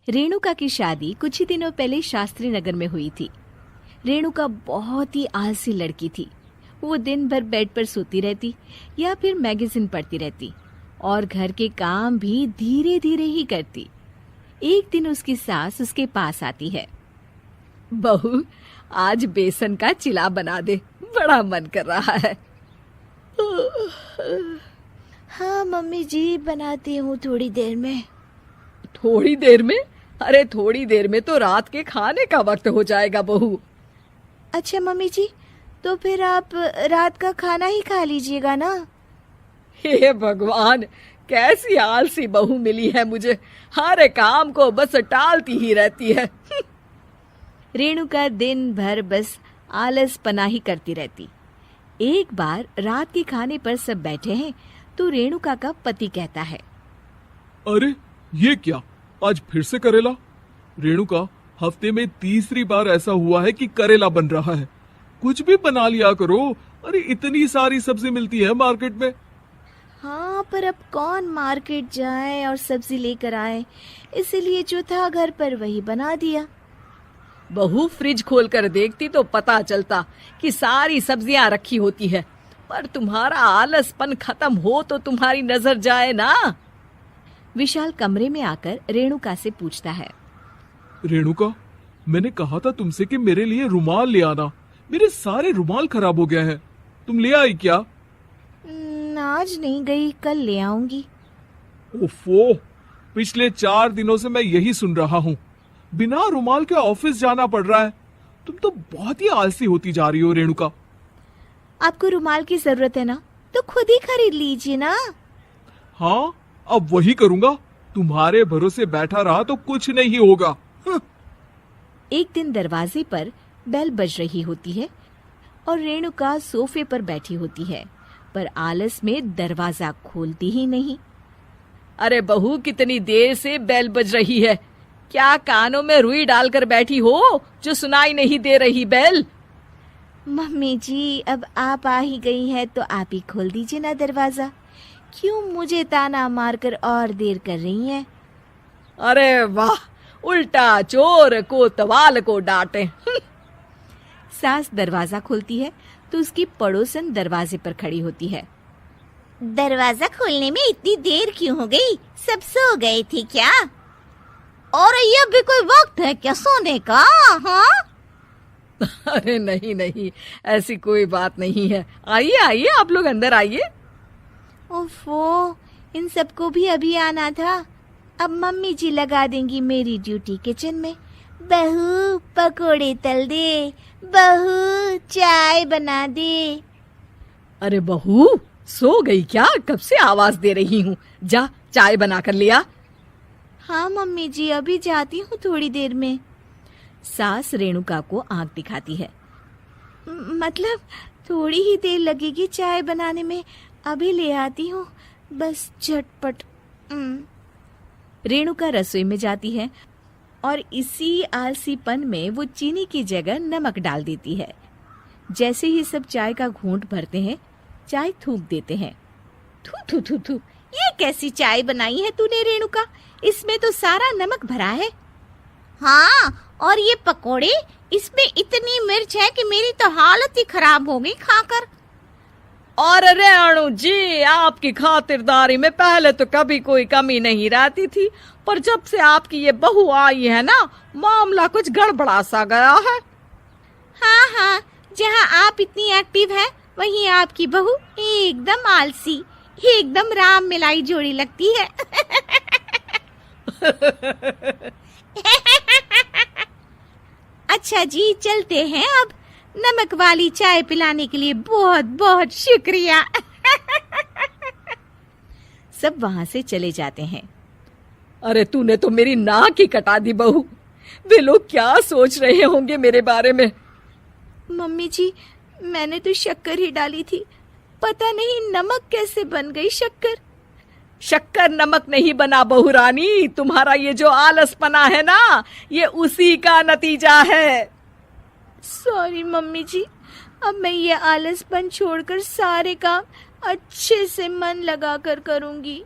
रेणुका की शादी कुछ ही दिनों पहले शास्त्री नगर में हुई थी। रेणुका बहुत ही आलसी लड़की थी। वो दिन भर बेड पर सोती रहती या फिर मैगजीन पढ़ती रहती और घर के काम भी धीरे धीरे ही करती। एक दिन उसकी सास उसके पास आती है। बहू, आज बेसन का चिला बना दे, बड़ा मन कर रहा है। हाँ मम्मी जी, बनाती हूँ थोड़ी देर में। थोड़ी देर में? अरे थोड़ी देर में तो रात के खाने का वक्त हो जाएगा बहू। अच्छा मम्मी जी, तो फिर आप रात का खाना ही खा लीजिएगा ना। हे भगवान, कैसी आलसी बहू मिली है मुझे, हर काम को बस टालती ही रहती है। रेणुका दिन भर बस आलसपना ही करती रहती। एक बार रात के खाने पर सब बैठे हैं तो रेणुका का पति कहता है, अरे ये क्या, आज फिर से करेला? रेणुका, हफ्ते में तीसरी बार ऐसा हुआ है कि करेला बन रहा है। कुछ भी बना लिया करो। अरे इतनी सारी सब्जी मिलती है मार्केट में। हाँ, पर अब कौन मार्केट जाए और सब्जी लेकर आए, इसलिए जो था घर पर वही बना दिया। बहू, फ्रिज खोलकर देखती तो पता चलता कि सारी सब्जियां रखी होती है, पर तुम्हारा आलसपन खत्म हो तो तुम्हारी नजर जाए ना। विशाल कमरे में आकर रेणुका से पूछता है, रेणुका, मैंने कहा था तुमसे कि मेरे लिए रुमाल ले आना। मेरे सारे रुमाल खराब हो गए हैं। तुम ले आई क्या? आज नहीं गई, कल ले आऊंगी। ओफो, पिछले 4 दिनों से मैं यही सुन रहा हूँ। बिना रुमाल के ऑफिस जाना पड़ रहा है। तुम तो बहुत ही आलसी होती जा रही हो रेणुका। आपको रुमाल की जरूरत है ना, तो खुद ही खरीद लीजिए ना। हाँ, अब वही करूंगा। तुम्हारे भरोसे बैठा रहा तो कुछ नहीं होगा। एक दिन दरवाजे पर बेल बज रही होती है और रेणुका सोफे पर बैठी होती है, पर आलस में दरवाजा खोलती ही नहीं। अरे बहू, कितनी देर से बेल बज रही है? क्या कानों में रुई डालकर बैठी हो जो सुनाई नहीं दे रही बेल? मम्मी जी, अब आप आ ही गई है तो आप ही खोल दीजिए ना दरवाजा। क्यों मुझे ताना मारकर और देर कर रही हैं? अरे वाह, उल्टा चोर कोतवाल को डांटे। सास दरवाजा खोलती है तो उसकी पड़ोसन दरवाजे पर खड़ी होती है। दरवाजा खोलने में इतनी देर क्यों हो गई? सब सो गए थे क्या? और ये भी कोई वक्त है क्या सोने का? हाँ? अरे नहीं नहीं, ऐसी कोई बात नहीं है। आइए आइए, आप लोग अंदर आइए। ओफो, इन सबको भी अभी आना था। अब मम्मी जी लगा देंगी मेरी ड्यूटी किचन में। बहू पकोड़े तल दे, बहू चाय बना दे। अरे बहू, सो गई क्या? कब से आवाज दे रही हूँ, जा चाय बना कर लिया। हाँ मम्मी जी, अभी जाती हूँ थोड़ी देर में। सास रेणुका को आंख दिखाती है। मतलब थोड़ी ही देर लगेगी चाय बनाने में, अभी ले आती हूँ, बस झटपट। रेणुका रसोई में जाती है और इसी आलसीपन में वो चीनी की जगह नमक डाल देती है। जैसे ही सब चाय का घूंट भरते हैं, चाय थूक देते हैं। थू थू थू थू, ये कैसी चाय बनाई है तूने रेणुका? इसमें तो सारा नमक भरा है। हाँ, और ये पकोड़े, इसमें इतनी मिर्च है कि मेरी तो हालत ही खराब हो गई खाकर। और रेणु जी, आपकी खातिरदारी में पहले तो कभी कोई कमी नहीं रहती थी, पर जब से आपकी ये बहू आई है ना, मामला कुछ गड़बड़ा सा गया है। हाँ हाँ, जहाँ आप इतनी एक्टिव है, वहीं आपकी बहू एकदम आलसी, एकदम राम मिलाई जोड़ी लगती है। अच्छा जी, चलते हैं अब। नमक वाली चाय पिलाने के लिए बहुत बहुत शुक्रिया। सब वहां से चले जाते हैं। अरे तूने तो मेरी नाक ही कटा दी बहू। वे लोग क्या सोच रहे होंगे मेरे बारे में? मम्मी जी, मैंने तो शक्कर ही डाली थी, पता नहीं नमक कैसे बन गई शक्कर। शक्कर नमक नहीं बना बहू रानी, तुम्हारा ये जो आलसपना है ना, ये उसी का नतीजा है। सॉरी मम्मी जी, अब मैं ये आलसपन छोड़कर सारे काम अच्छे से मन लगाकर करूंगी।